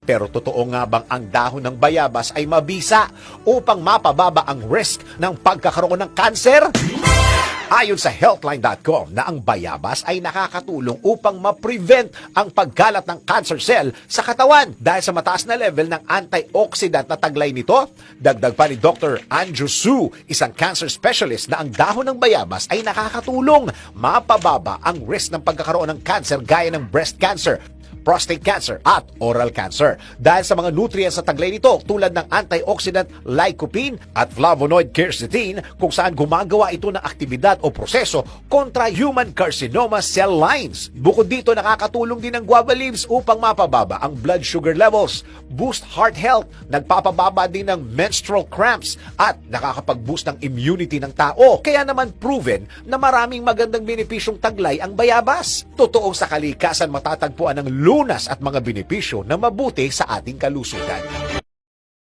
Pero totoo nga bang ang dahon ng bayabas ay mabisa upang mapababa ang risk ng pagkakaroon ng kanser? Ayon sa Healthline.com na ang bayabas ay nakakatulong upang ma-prevent ang pagkalat ng cancer cell sa katawan dahil sa mataas na level ng antioxidant na taglay nito. Dagdag pa ni Dr. Andrew Su, isang cancer specialist, na ang dahon ng bayabas ay nakakatulong mapababa ang risk ng pagkakaroon ng cancer gaya ng breast cancer, prostate cancer at oral cancer dahil sa mga nutrients sa taglay nito tulad ng antioxidant lycopene at flavonoid quercetin kung saan gumagawa ito ng aktibidad o proseso kontra human carcinoma cell lines. Bukod dito, nakakatulong din ang guava leaves upang mapababa ang blood sugar levels, boost heart health, nagpapababa din ng menstrual cramps at nakakapag-boost ng immunity ng tao. Kaya naman proven na maraming magandang benepisyong taglay ang bayabas. Totoong sa kalikasan matatagpuan ng lunas at mga benepisyo na mabuti sa ating kalusugan.